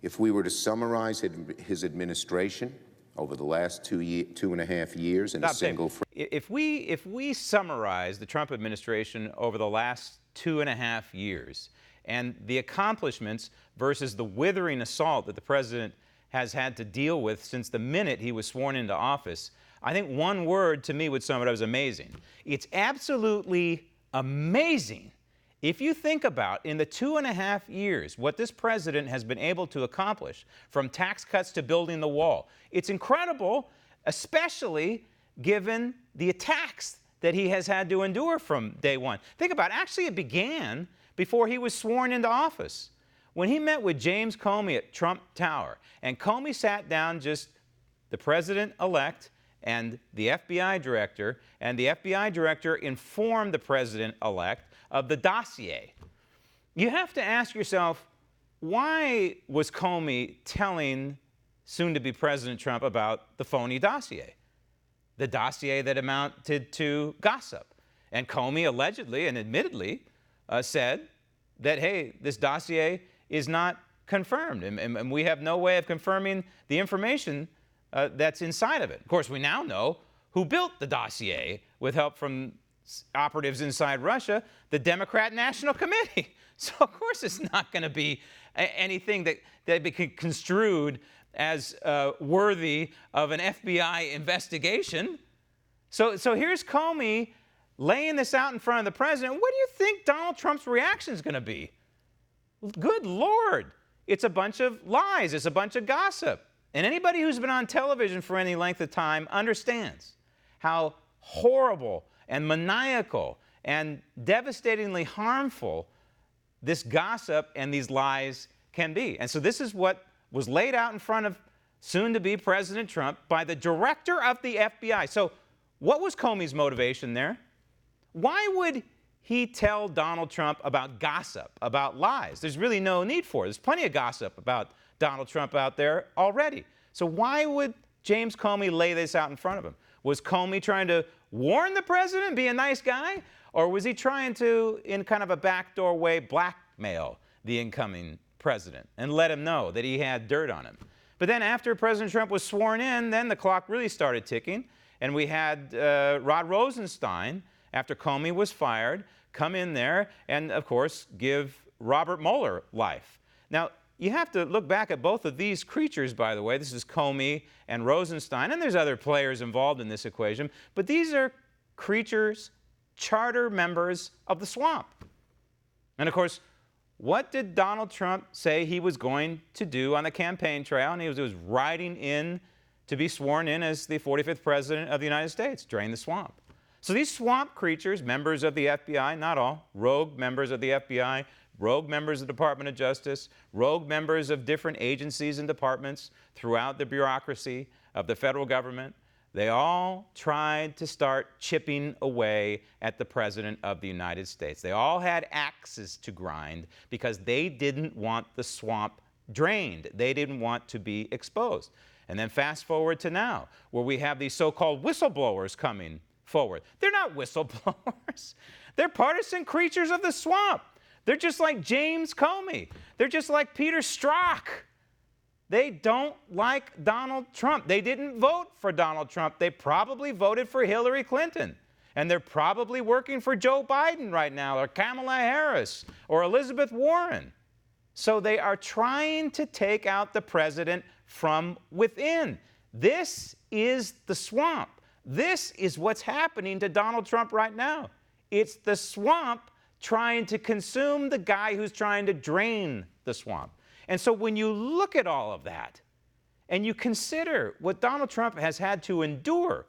If we were to summarize his administration over the last 2.5 years in a single phrase. If we summarize the Trump administration over the last 2.5 years and the accomplishments versus the withering assault that the president has had to deal with since the minute he was sworn into office, I think one word to me would sum it up as amazing. It's absolutely amazing. If you think about, in the 2.5 years, what this president has been able to accomplish, from tax cuts to building the wall, it's incredible, especially given the attacks that he has had to endure from day one. Think about it. Actually, it began before he was sworn into office. When he met with James Comey at Trump Tower, and Comey sat down, just the president-elect and the FBI director, and the FBI director informed the president-elect of the dossier. You have to ask yourself, why was Comey telling soon-to-be President Trump about the phony dossier? The dossier that amounted to gossip. And Comey allegedly and admittedly said that, hey, this dossier is not confirmed, and we have no way of confirming the information that's inside of it. Of course, we now know who built the dossier with help from operatives inside Russia, the Democrat National Committee. So, of course, it's not going to be anything that be construed as worthy of an FBI investigation. So here's Comey laying this out in front of the president. What do you think Donald Trump's reaction is going to be? Good Lord, it's a bunch of lies. It's a bunch of gossip. And anybody who's been on television for any length of time understands how horrible and maniacal and devastatingly harmful this gossip and these lies can be. And so this is what was laid out in front of soon-to-be President Trump by the director of the FBI. So what was Comey's motivation there? Why would he tell Donald Trump about gossip, about lies? There's really no need for it. There's plenty of gossip about Donald Trump out there already. So why would James Comey lay this out in front of him? Was Comey trying to warn the president, be a nice guy? Or was he trying to, in kind of a backdoor way, blackmail the incoming president and let him know that he had dirt on him? But then after President Trump was sworn in, then the clock really started ticking. And we had Rod Rosenstein, after Comey was fired, come in there and, of course, give Robert Mueller life. Now, you have to look back at both of these creatures, by the way. This is Comey and Rosenstein, and there's other players involved in this equation. But these are creatures, charter members of the swamp. And, of course, what did Donald Trump say he was going to do on the campaign trail? And he was riding in to be sworn in as the 45th president of the United States, drain the swamp. So these swamp creatures, members of the FBI, not all, rogue members of the FBI, rogue members of the Department of Justice, rogue members of different agencies and departments throughout the bureaucracy of the federal government, they all tried to start chipping away at the President of the United States. They all had axes to grind because they didn't want the swamp drained. They didn't want to be exposed. And then fast forward to now, where we have these so-called whistleblowers coming forward. They're not whistleblowers. They're partisan creatures of the swamp. They're just like James Comey. They're just like Peter Strzok. They don't like Donald Trump. They didn't vote for Donald Trump. They probably voted for Hillary Clinton. And they're probably working for Joe Biden right now, or Kamala Harris, or Elizabeth Warren. So they are trying to take out the president from within. This is the swamp. This is what's happening to Donald Trump right now. It's the swamp trying to consume the guy who's trying to drain the swamp. And so when you look at all of that and you consider what Donald Trump has had to endure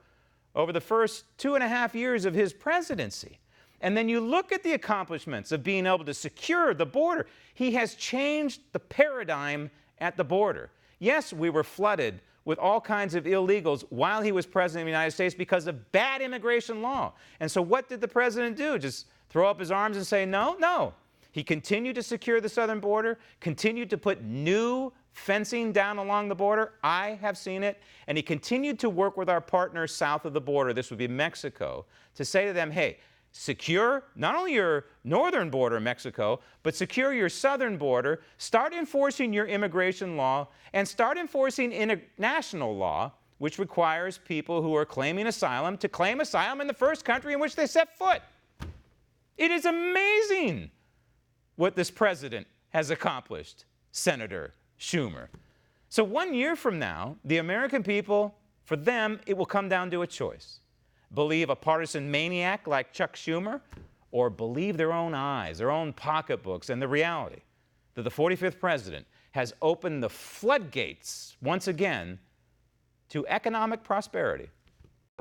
over the first 2.5 years of his presidency, and then you look at the accomplishments of being able to secure the border, he has changed the paradigm at the border. Yes, we were flooded with all kinds of illegals while he was president of the United States because of bad immigration law. And so what did the president do? Just throw up his arms and say no? No. He continued to secure the southern border, continued to put new fencing down along the border. I have seen it. And he continued to work with our partners south of the border, this would be Mexico, to say to them, hey, secure not only your northern border, Mexico, but secure your southern border, start enforcing your immigration law, and start enforcing international law, which requires people who are claiming asylum to claim asylum in the first country in which they set foot. It is amazing what this president has accomplished, Senator Schumer. So 1 year from now, the American people, for them, it will come down to a choice. Believe a partisan maniac like Chuck Schumer, or believe their own eyes, their own pocketbooks, and the reality that the 45th president has opened the floodgates once again to economic prosperity.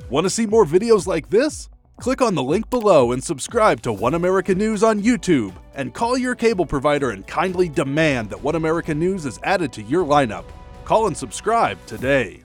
Want to see more videos like this? Click on the link below and subscribe to One American News on YouTube, and call your cable provider and kindly demand that One American News is added to your lineup. Call and subscribe today.